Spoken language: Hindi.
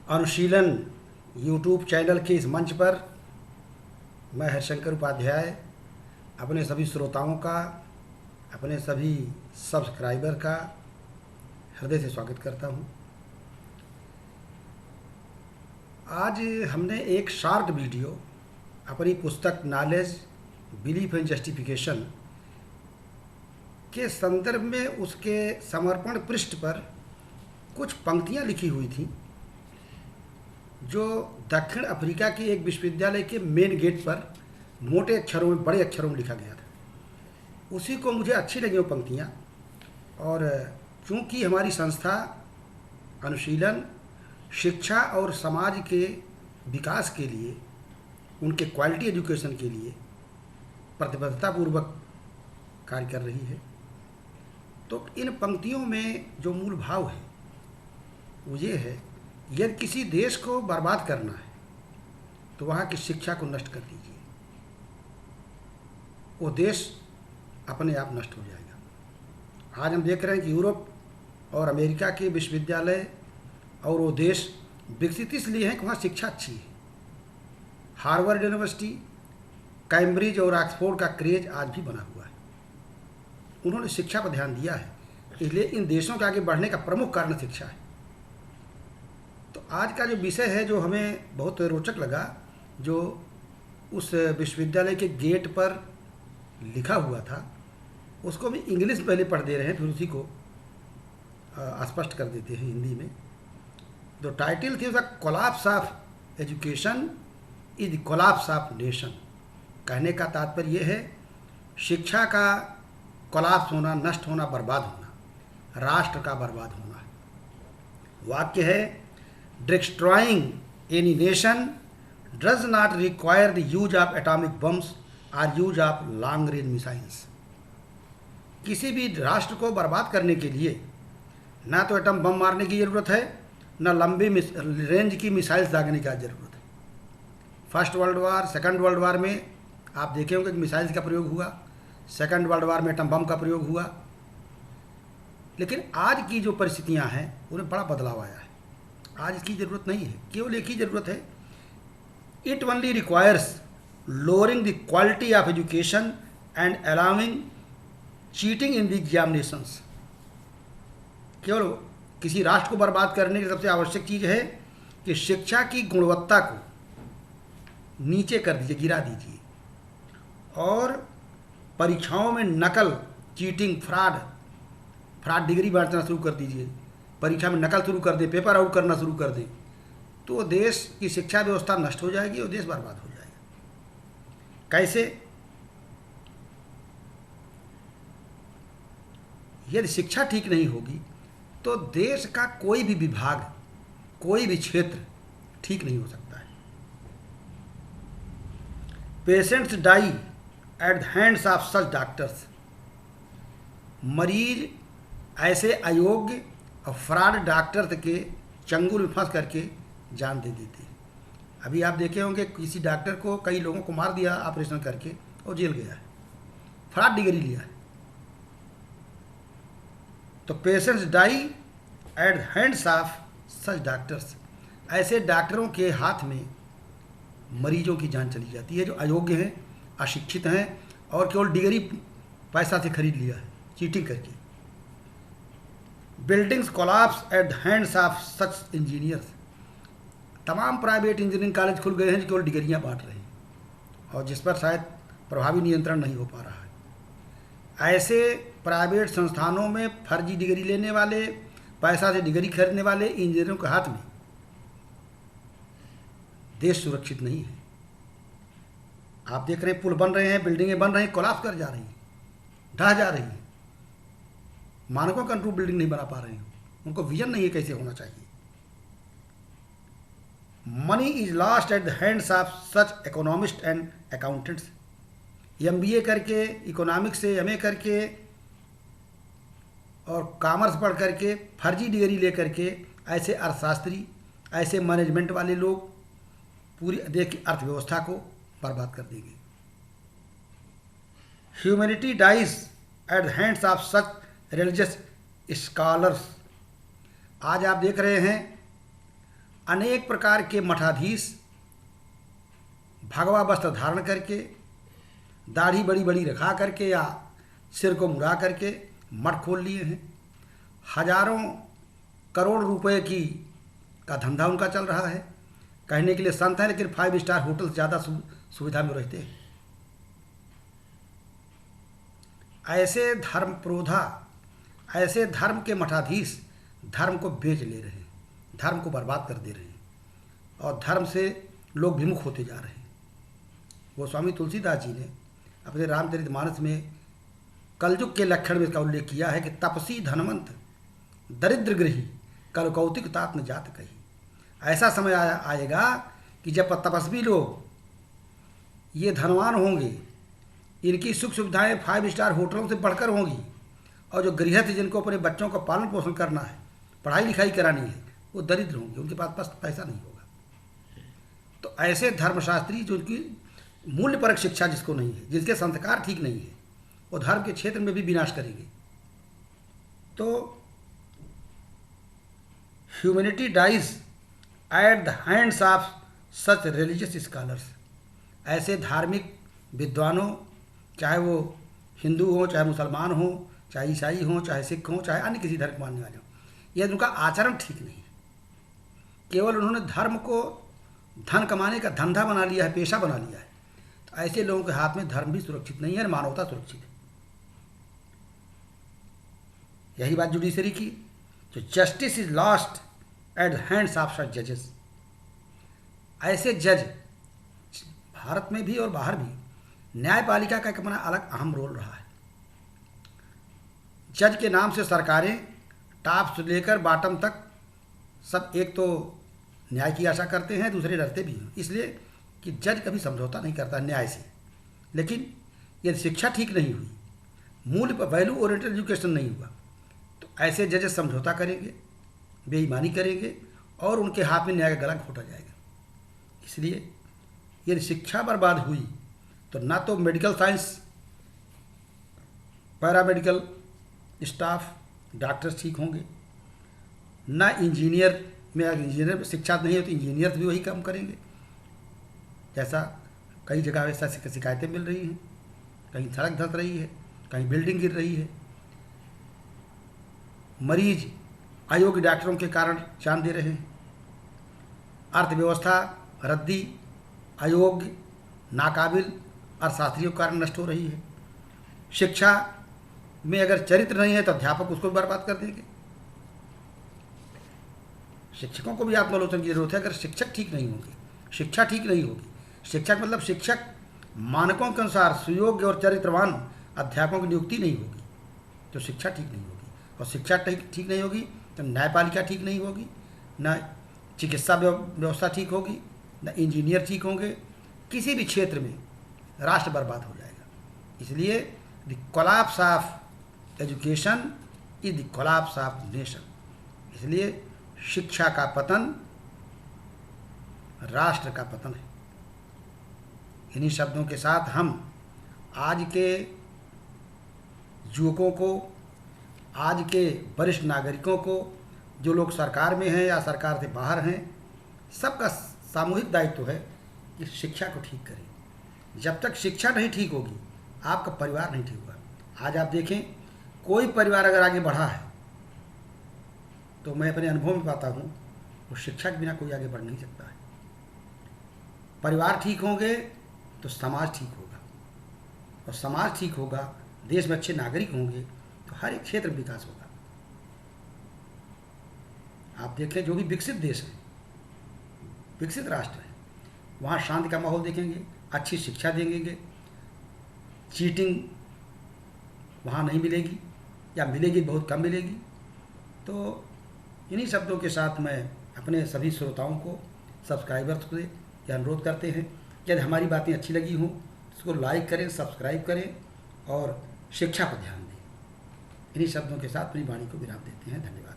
अनुशीलन यूट्यूब चैनल के इस मंच पर मैं हरिशंकर उपाध्याय अपने सभी श्रोताओं का, अपने सभी सब्सक्राइबर का हृदय से स्वागत करता हूं। आज हमने एक शॉर्ट वीडियो अपनी पुस्तक नॉलेज, बिलीफ एंड जस्टिफिकेशन के संदर्भ में उसके समर्पण पृष्ठ पर कुछ पंक्तियां लिखी हुई थी जो दक्षिण अफ्रीका के एक विश्वविद्यालय के मेन गेट पर मोटे अक्षरों में, बड़े अक्षरों में लिखा गया था। उसी को मुझे अच्छी लगी वो पंक्तियाँ, और चूँकि हमारी संस्था अनुशीलन शिक्षा और समाज के विकास के लिए, उनके क्वालिटी एजुकेशन के लिए प्रतिबद्धतापूर्वक कार्य कर रही है, तो इन पंक्तियों में जो मूल भाव है वो ये है, यदि किसी देश को बर्बाद करना है तो वहाँ की शिक्षा को नष्ट कर दीजिए, वो देश अपने आप नष्ट हो जाएगा। आज हम देख रहे हैं कि यूरोप और अमेरिका के विश्वविद्यालय और वो देश विकसित इसलिए हैं कि वहाँ शिक्षा अच्छी है। हार्वर्ड यूनिवर्सिटी, कैम्ब्रिज और ऑक्सफोर्ड का क्रेज आज भी बना हुआ है। उन्होंने शिक्षा पर ध्यान दिया है, इसलिए इन देशों के आगे बढ़ने का प्रमुख कारण शिक्षा है। तो आज का जो विषय है, जो हमें बहुत रोचक लगा, जो उस विश्वविद्यालय के गेट पर लिखा हुआ था, उसको भी इंग्लिश पहले पढ़ दे रहे हैं, फिर उसी को स्पष्ट कर देते हैं हिंदी में। तो टाइटल थी उसका, collapse of education is the collapse of nation. कहने का तात्पर्य यह है, शिक्षा का कोलैप्स होना, नष्ट होना, बर्बाद होना, राष्ट्र का बर्बाद होना है। वाक्य है, destroying any nation does not require the use of atomic bombs और use of long range missiles. किसी भी राष्ट्र को बर्बाद करने के लिए ना तो एटम बम मारने की ज़रूरत है, ना लंबी रेंज की मिसाइल्स दागने की ज़रूरत है। First world war, second world war में आप देखे होंगे कि मिसाइल्स का प्रयोग हुआ, सेकंड वर्ल्ड वार में एटम बम का प्रयोग हुआ। लेकिन आज की जो परिस्थितियां हैं उन्हें बड़ा बदलाव आया है। आज इसकी ज़रूरत नहीं है, केवल एक ही ज़रूरत है, it only requires lowering the quality of education and allowing cheating in the examinations. केवल किसी राष्ट्र को बर्बाद करने की सबसे आवश्यक चीज़ है कि शिक्षा की गुणवत्ता को नीचे कर दीजिए, गिरा दीजिए, और परीक्षाओं में नकल, चीटिंग, फ्रॉड डिग्री बांटना शुरू कर दीजिए, परीक्षा में नकल शुरू कर दें, पेपर आउट करना शुरू कर दें, तो देश की शिक्षा व्यवस्था नष्ट हो जाएगी और देश बर्बाद हो जाएगा। कैसे? यदि शिक्षा ठीक नहीं होगी तो देश का कोई भी विभाग, कोई भी क्षेत्र ठीक नहीं हो सकता है। Patients die at the hands of such doctors. मरीज ऐसे अयोग्य और फ्रॉड डॉक्टर के चंगुल में फंस करके जान दे देते हैं। अभी आप देखे होंगे किसी डॉक्टर को, कई लोगों को मार दिया ऑपरेशन करके और जेल गया है, फ्रॉड डिग्री लिया है। तो patients die at the hands of such doctors. ऐसे डॉक्टरों के हाथ में मरीजों की जान चली जाती है जो अयोग्य हैं, अशिक्षित हैं और केवल डिग्री पैसा से खरीद लिया है चीटिंग करके। Buildings collapse eight the hands of such engineers. तमाम प्राइवेट इंजीनियरिंग कॉलेज खुल गए हैं जो केवल डिग्रियाँ बांट रहे हैं और जिस पर शायद प्रभावी नियंत्रण नहीं हो पा रहा है। ऐसे प्राइवेट संस्थानों में फर्जी डिग्री लेने वाले, पैसा से डिग्री खरीदने वाले इंजीनियरों के हाथ में देश सुरक्षित नहीं है। आप देख रहे हैं पुल बन रहे हैं, बिल्डिंगें बन रही हैं, कोलैप्स कर जा रही हैं, ढह जा रही हैं। मानकों के अनुरूप बिल्डिंग नहीं बना पा रहे हैं, उनको विजन नहीं है कैसे होना चाहिए। Money is lost eight the hands of such economist and accountants. MBA करके, इकोनॉमिक्स से MA करके और कॉमर्स पढ़ करके, फर्जी डिग्री ले करके ऐसे अर्थशास्त्री, ऐसे मैनेजमेंट वाले लोग पूरी देश की अर्थव्यवस्था को बर्बाद कर देंगे। Humanity dies at the hands of such religious scholars. आज आप देख रहे हैं अनेक प्रकार के मठाधीश भगवा वस्त्र धारण करके, दाढ़ी बड़ी बड़ी रखा करके या सिर को मुड़ा करके मठ खोल लिए हैं। हजारों करोड़ रुपए का धंधा उनका चल रहा है। कहने के लिए संत है, लेकिन 5 स्टार होटल ज़्यादा सुविधा में रहते हैं। ऐसे धर्म प्रोधा, ऐसे धर्म के मठाधीश धर्म को बेच ले रहे हैं, धर्म को बर्बाद कर दे रहे हैं और धर्म से लोग विमुख होते जा रहे हैं। वो स्वामी तुलसीदास जी ने अपने रामचरितमानस में कलयुग के लक्षण में इसका उल्लेख किया है कि तपसी धनवंत दरिद्र गृही कल कौतिक तात्म जात कही। ऐसा समय आएगा कि जब तपस्वी लोग ये धनवान होंगे, इनकी सुख सुविधाएं 5 स्टार होटलों से बढ़कर होंगी, और जो गृहस्थ जिनको अपने बच्चों का पालन पोषण करना है, पढ़ाई लिखाई करानी है, वो दरिद्र होंगे, उनके पास पैसा नहीं होगा। तो ऐसे धर्मशास्त्री जो उनकी मूल्यपरक शिक्षा जिसको नहीं है, जिसके संस्कार ठीक नहीं है, वो धर्म के क्षेत्र में भी विनाश करेंगे। तो humanity dies at the hands of such religious scholars. ऐसे धार्मिक विद्वानों, चाहे वो हिंदू हो, चाहे मुसलमान हो, चाहे ईसाई हो, चाहे सिख हो, चाहे अन्य किसी धर्म मानने वाले हो, यह उनका आचरण ठीक नहीं है। केवल उन्होंने धर्म को धन कमाने का धंधा बना लिया है, पेशा बना लिया है। तो ऐसे लोगों के हाथ में धर्म भी सुरक्षित नहीं है, मानवता सुरक्षित है। यही बात जुडिशरी की, जो justice is lost eight the hands of सच जजेस। ऐसे जज भारत में भी और बाहर भी न्यायपालिका का एक अपना अलग अहम रोल रहा है। जज के नाम से सरकारें टॉप से लेकर बॉटम तक सब एक तो न्याय की आशा करते हैं, दूसरे डरते भी हैं, इसलिए कि जज कभी समझौता नहीं करता न्याय से। लेकिन यदि शिक्षा ठीक नहीं हुई, मूल्य पर वैल्यू ओरिएंटेड एजुकेशन नहीं हुआ, तो ऐसे जजेस समझौता करेंगे, बेईमानी करेंगे और उनके हाथ में न्याय का गला घोटा जाएगा। इसलिए यदि शिक्षा बर्बाद हुई तो ना तो medical science, paramedical staff, doctors ठीक होंगे, ना इंजीनियर में, अगर इंजीनियर शिक्षा नहीं हो तो इंजीनियर भी वही काम करेंगे। जैसा कई जगह ऐसा शिकायतें मिल रही हैं, कहीं सड़क धंस रही है, कहीं बिल्डिंग गिर रही है, मरीज अयोग्य डॉक्टरों के कारण जान दे रहे हैं, अर्थव्यवस्था रद्दी, अयोग्य, नाकाबिल और शास्त्रियों के कारण नष्ट हो रही है। शिक्षा में अगर चरित्र नहीं है तो अध्यापक उसको बर्बाद कर देंगे। शिक्षकों को भी आत्मालोचन की जरूरत है। अगर शिक्षक ठीक नहीं होंगे, शिक्षा ठीक नहीं होगी, शिक्षक मतलब शिक्षक मानकों के अनुसार सुयोग्य और चरित्रवान अध्यापकों की नियुक्ति नहीं होगी तो शिक्षा ठीक नहीं होगी, और शिक्षा ठीक नहीं होगी तो न्यायपालिका ठीक नहीं होगी, न चिकित्सा व्यवस्था ठीक होगी, न इंजीनियर ठीक होंगे। किसी भी क्षेत्र में राष्ट्र बर्बाद हो जाएगा। इसलिए the collapse of education is the collapse of nation. इसलिए शिक्षा का पतन राष्ट्र का पतन है। इन्हीं शब्दों के साथ हम आज के युवकों को, आज के वरिष्ठ नागरिकों को, जो लोग सरकार में हैं या सरकार से बाहर हैं, सबका सामूहिक दायित्व है कि शिक्षा को ठीक करें। जब तक शिक्षा नहीं ठीक होगी, आपका परिवार नहीं ठीक होगा। आज आप देखें, कोई परिवार अगर आगे बढ़ा है तो मैं अपने अनुभव में पाता हूँ, वो शिक्षा के बिना कोई आगे बढ़ नहीं सकता है। परिवार ठीक होंगे तो समाज ठीक होगा, और समाज ठीक होगा, देश में अच्छे नागरिक होंगे तो हर एक क्षेत्र में विकास होगा। आप देखें, जो भी विकसित देश हैं, विकसित राष्ट्र हैं, वहाँ शांति का माहौल देखेंगे, अच्छी शिक्षा देंगे, चीटिंग वहाँ नहीं मिलेगी, या मिलेगी बहुत कम मिलेगी। तो इन्हीं शब्दों के साथ मैं अपने सभी श्रोताओं को, सब्सक्राइबर्स को यह अनुरोध करते हैं, यदि हमारी बातें अच्छी लगी हों इसको लाइक करें, सब्सक्राइब करें और शिक्षा पर ध्यान दें। इन्हीं शब्दों के साथ अपनी वाणी को विराम देते हैं। धन्यवाद।